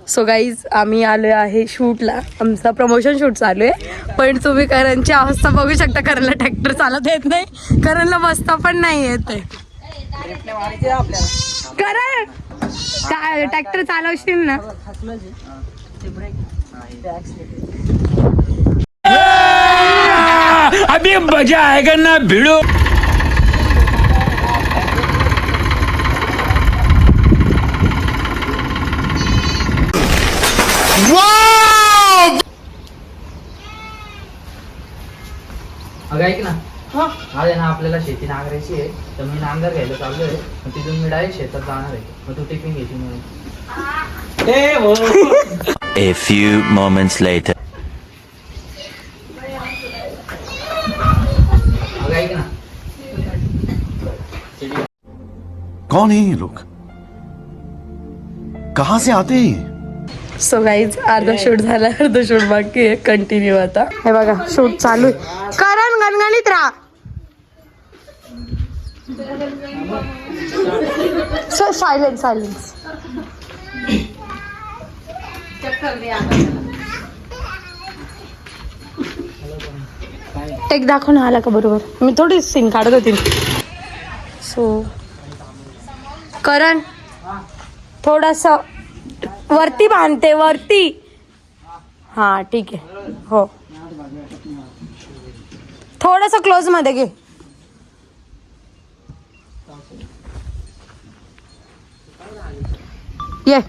So guys आम्ही आलो आहे शूटला, आमचा प्रमोशन शूट चालू आहे. पण तुम्ही करणची अवस्था बघू शकता, करणला ट्रॅक्टर चालत येत नाही, करणला बसता पण नाही येत आहे. करण काय ट्रॅक्टर चालवशील ना? अभी मजा आएगा ना भिड़ो. अगं ऐक ना, आज आहे ना आपल्याला शेती नांगरायची आहे, तर मी नांगर घ्यायला चाललोय. मग तिथून मी डायरेक्ट शेतात जाणार आहे. मग तू टिफिन घेशील म्हणून. A few moments later. अगं ऐक ना, कौन है ये लोग? कहां से आते हैं ये? सो गाईज अर्धा शूट झाला, अर्धा शूट बाकी आहे. कंटिन्यू आता हे बघा शूट चालू आहे. करण गणगणित राहा. So silence silence. टेक दाखव ना, आला का बरोबर? मी थोडी सिंग काढत होती. सो करण थोडस वरती बांधते, वरती. हा ठीक आहे. हो थोडस क्लोज मध्ये घे. ये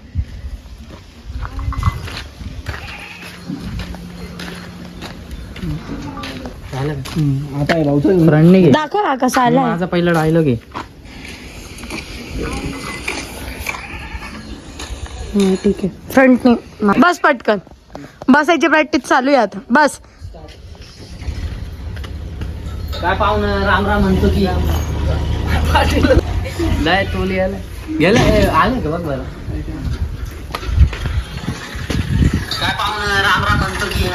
फ्रंटने घे. दाखव ना कसा आला. माझा पहिला डायलॉग आहे. ठीक आहे. फ्रंटने बस पटकन. बसायची प्रॅक्टिस चालू आहे आता. बस. काय पाहुणं राम राम म्हणतो की लय टोली आला गेला. आलं का बघ बरं. काय पाहुणं राम राम म्हणतो की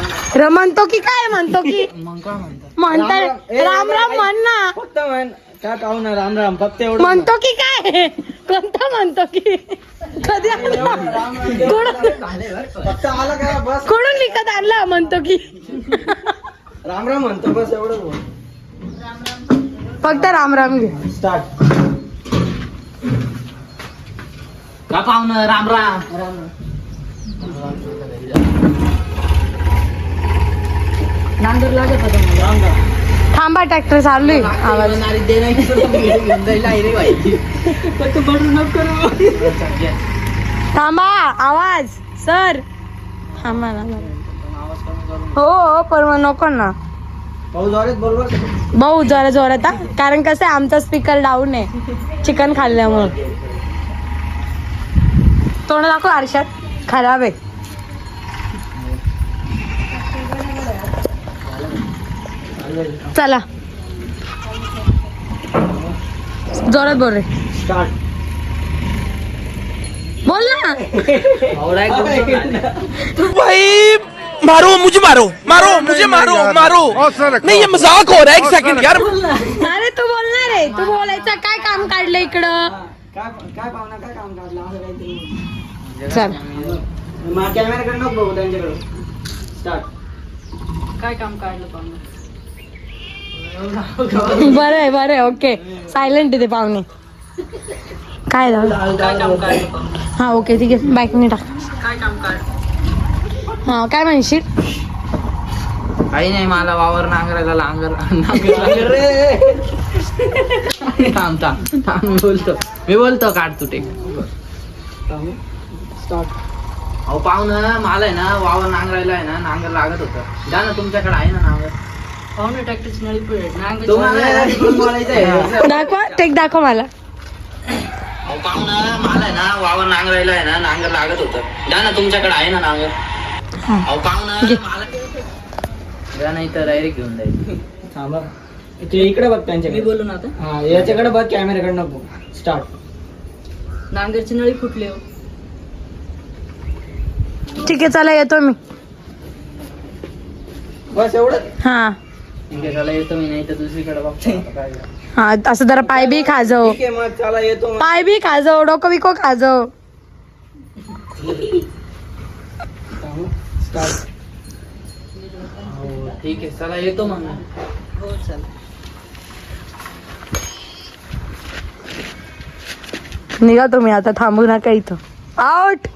म्हणतो की काय म्हणतो की मग काय म्हणतो. म्हणता राम राम म्हण ना. फक्त म्हण काय पाहुणा राम राम, फक्त एवढं म्हणतो की काय, कोणता म्हणतो की कधी फक्त आला का बस कोणून विकत आणला म्हणतो की राम राम म्हणतो, बस एवढंच बोल. फक्त राम राम घे. स्टार्ट. काय पाहुणं राम राम. नांगर लागत होता मला. राम राम. थांबा ट्रॅक्टर चालू आहे. आवाज थांबा. आवाज सर थांबा ना. हो पण मग नको ना पाऊस जोरात बरोबर. भाऊ जोरा जोरात हा. कारण कसं आहे आमचा स्पीकर डाऊन आहे चिकन खाल्ल्यामुळं. तोंड दाखव आरशात. खराब आहे. चला जोरात बोल रे. स्टार्ट. बोल ना. भाई मारो मुझे, मारो मारो मुझे, मारो मारो. नहीं ये मजाक हो रहा है. एक सेकंड यार. अरे तू बोलणार आहे. तू बोलायचं काय काम काढलं इकडं. काय काय पाहुणा काय काम काढलं असं काहीतरी. चल मग कॅमेराकडे नको बघू त्यांच्याकडे. स्टार्ट. काय काम काढलं पाहुणं. बरं आहे बरं आहे. ओके सायलेंट आहे ते पाहुणे. काय झालं. काय काम काढलं पाहुणं. हा ओके ठीक आहे. बाईकने टाक. काय काम काढलं. हा काय म्हणशील. काही नाही, मला वावर नांगरायला नांगर थांब थांब थांब. मी बोलतो काढ तू टेक. स्टार्ट. अहो पाहुणं मला आहे ना वावर नांगरायला आहे ना नांगर लागत होतं. जा ना तुमच्याकडे आहे ना नांगर. पाहुणे ट्रॅक्टरची नळी बोलायचं. दाखवा टेक दाखव मला. अहो पाहुणं मला आहे ना वावर नांगरायला आहे ना नांगर लागत होतं. जा ना तुमच्याकडे आहे ना नांगर. अहो पाहुणं मला जा नाही तर डायरेक्ट घेऊन जाईल. थांबा. तू इकडे बघ त्यांच्याकडे. मी बोलू ना आता. हा याच्याकडे बघ, कॅमेराकडे नको. स्टार्ट. नांगरची नळी फुटली हो. ठीक आहे चला येतो मी. बस एवढं. हा ठीक आहे चला येतो मी, नाही तर दुसरीकडे बघतो आता काय. हा असं जरा पाय बी खाजव. ठीक आहे मग चला येतो मग. पाय बी खाजव, डोकं बिको खाजव. हो ठीक आहे, चला येतो मग. हो चल. निघा तुम्ही आता, थांबू नका इथं. आउट.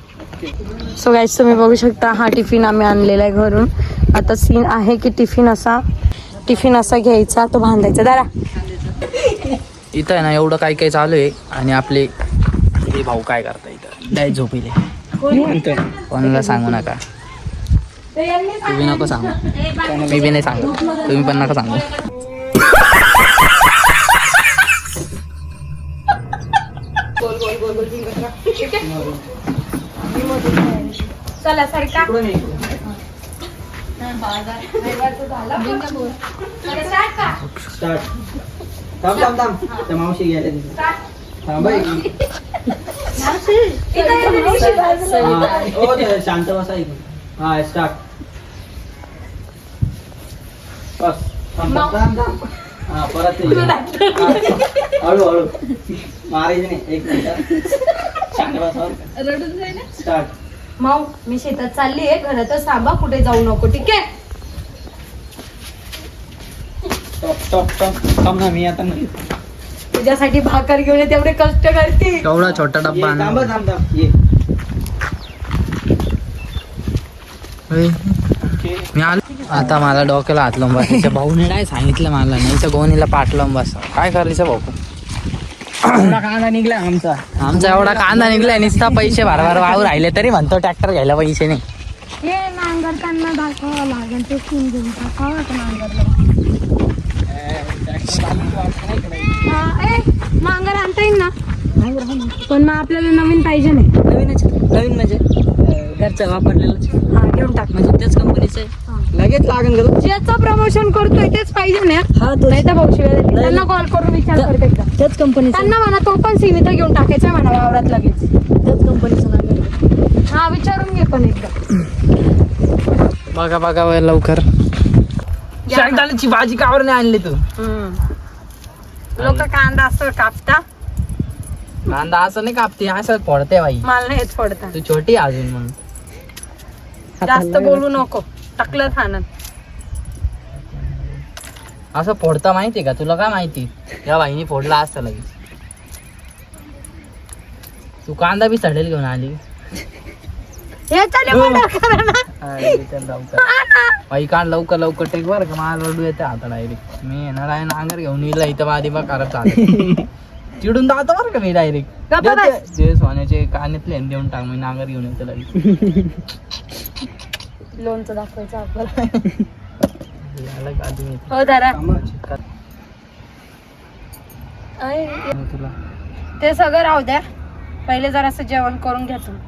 सो गाईस तुम्ही बघू शकता हा टिफिन आम्ही आणलेला आहे घरून. आता सीन आहे की टिफिन असा घ्यायचा, तो बांधायचा. दादा इथं आहे ना एवढं काही काही चालू आहे आणि आपले हे भाऊ काय करता इथं डाय झोपिले. कोणाला सांगू नका, तुम्ही नको सांगू, मी बी नाही सांगू, तुम्ही पण नका सांगू. चला सरका. स्टार्ट. थांब. त्या मावशी घ्यायला तिथे. थांब बाई. हो ते शांत बसा इकडे. हा स्टार्ट. बस. थांब. हा परत ते. हळू मारायचं नाही. एक मिनिट शांत बसा. स्टार्ट. माऊ मी शेतात चालली आहे, घरातच थांबा, कुठे जाऊ नको, ठीक आहे? स्टॉप. थांब ना, मी आता नाही. तुझ्यासाठी भाकर घेऊन ये, तेवढे कष्ट करते. एवढा छोटा ये, डब्बा थांब. ये. मी आलो आता, मला डोक्याला हात लावून बसायच्या. भाऊने काय सांगितलं मला, नाही तर गोणीला पाठ लावून बसा. काय करायचं भाऊ? कांदा निघला आमचा एवढा कांदा निघलाय, नुसता पैसे भरभर वाहू राहिले तरी म्हणतो ट्रॅक्टर घ्यायला पैसे नाही. हे नांगरताना दाखवावं लागेल, ते सीन घेऊन टाकावं का नांगरला. नांगर आणता येईल ना, पण मग आपल्याला नवीन पाहिजे नाही. नवीन म्हणजे घरचं वापरलेलं. हा घेऊन टाक. म्हणजे त्याच कंपनीचं आहे. लगेच लागेल का? ज्याचं प्रमोशन करतोय तेच पाहिजे ना. हा तो नाही तर भाऊ शिवाय देतील. त्यांना कॉल करून विचार करते एकदा. त्याच कंपनीचं. त्यांना म्हणा तो पण सीमित घेऊन टाकायचा म्हणा वावरात लगेच. त्याच कंपनीचं नाव. हा विचारून घे पण एकदा. बघा लवकर. शेंगदाण्याची भाजी कावर नाही आणली तू? लोक कांदा असं कापता, कांदा असं नाही कापते, असं फोडते बाई. मला नाही हेच पडता. तू छोटी आहे अजून म्हणून. जास्त बोलू नको, टाकलं थानत. असं फोडता माहितीये का तुला? काय माहिती? या बाईने फोडला असतं लगेच. तू कांदा बी सडेल घेऊन आली. हे चालेल order करा ना. बाई काढ लवकर टेक बरं का, मला रडू येते आता डायरेक्ट. मी येणार आहे नांगर घेऊन येईल इथं आधी बघ करत चालेल. चिडून जातो बरं का मी डायरेक्ट. गप्प बस. जे सोन्याचे कानातले देऊन टाक, मी नांगर घेऊन येतो लगेच. लोणचं दाखवायचं आपल्याला. झालं का आधी हो दादा. तुला ते सगळं राहू द्या, पहिले जरा असं जेवण करून घ्या तुम्ही.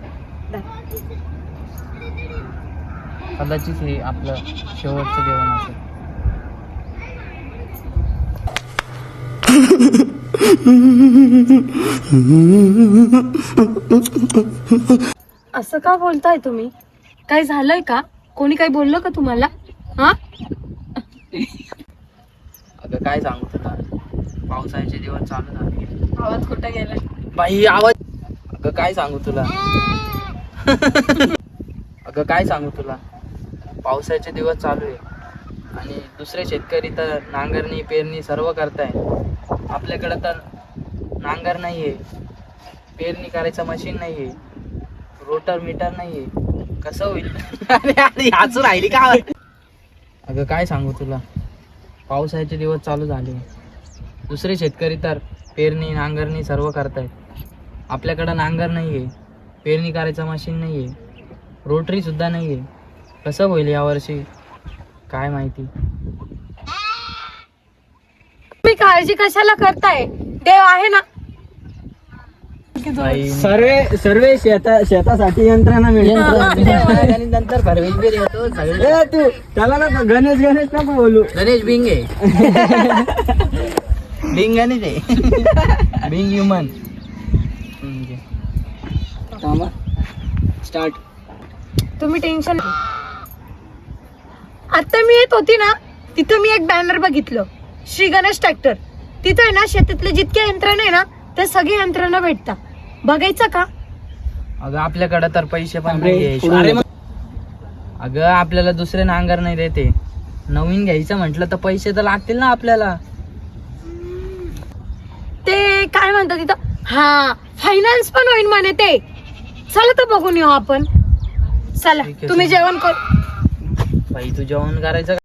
कदाचित हे आपलं शेवटचं जेवण असेल. असं का बोलताय तुम्ही? काय झालंय का? कोणी काही बोललं का तुम्हाला? हा अगं काय सांगू तुला, पावसाळ्याचे दिवस चालू झाले. आवाज कुठे गेलाय? बाई आवाज. अगं काय सांगू तुला, पावसाचे दिवस चालू आहे आणि दुसरे शेतकरी तर नांगरणी पेरणी सर्व करताय. आपल्याकडे तर नांगर नाहीये, पेरणी करायचं मशीन नाहीये, रोटर मीटर नाहीये. कसं होईल? अरे हसू राहिली का? अगं काय सांगू तुला, पावसाचे दिवस चालू झाले, दुसरे शेतकरी तर पेरणी नांगरणी सर्व करतायत. आपल्याकडं नांगर नाहीये, पेरणी करायचं मशीन नाहीये, रोटरी सुद्धा नाहीये. कसं होईल यावर्षी काय माहिती. तुम्ही काळजी कशाला करताय? देव आहे ना. बाई, सर्व शेतासाठी यंत्रणा मिळेल. नंतर परवेश येतो सगळे. तू त्याला ना गणेश नको बोलू. गणेश बिंग आहे. बिंग आणि ते बिंग ह्युमन. स्टार्ट. तुम्ही टेन्शन. आता मी येत होती ना, तिथं मी एक बॅनर बघितलं, श्री गणेश ट्रॅक्टर. तिथं आहे ना शेतातले जितके यंत्रणा आहे ना, ते सगळे यंत्रणा भेटतात. बघायचं का? अगं आपल्याकडे तर पैसे पण अरे, नाहीये. पुढे अरे मग अगं आपल्याला दुसरे नांगर नाही देते, नवीन घ्यायचं म्हटलं तर पैसे तर लागतील ना आपल्याला. ते काय म्हणतात तिथं, हा फायनान्स पण होईल म्हणे ते. चला तर बघून येऊ आपण. चला ठीक आहे, तुम्ही चला. जेवण कर. बाई तू जेवण करायचं